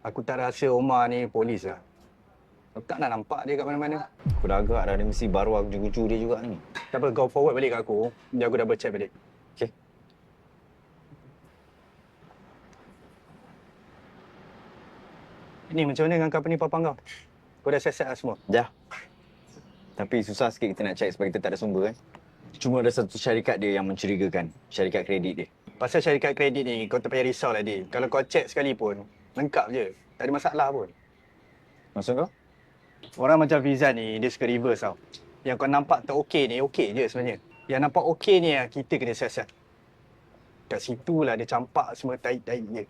Aku tak rasa Omar ni polis lah. Aku tak nak nampak dia kat mana-mana. Aku dah agak dah, dia mesti baru kucu-kucu dia juga ni. Tak apa, kau forward balik kat aku. Biar aku double check balik. Okey. Ni macam mana dengan company papa kau? Kau dah set lah semua? Dah. Tapi susah sikit kita nak check sebab kita tak ada sumber kan. Cuma ada satu syarikat dia yang mencurigakan. Syarikat kredit dia. Pasal syarikat kredit ni, kau tak payah risau lah, Dik. Kalau kau check sekali pun, lengkap je. Tak ada masalah pun. Maksud kau? Orang macam Fizan ni, dia suka reverse tau. Yang kau nampak tak okey ni, okey je sebenarnya. Yang nampak okey ni, kita kena siasat. Kat situ lah dia campak semua taik-taik dia.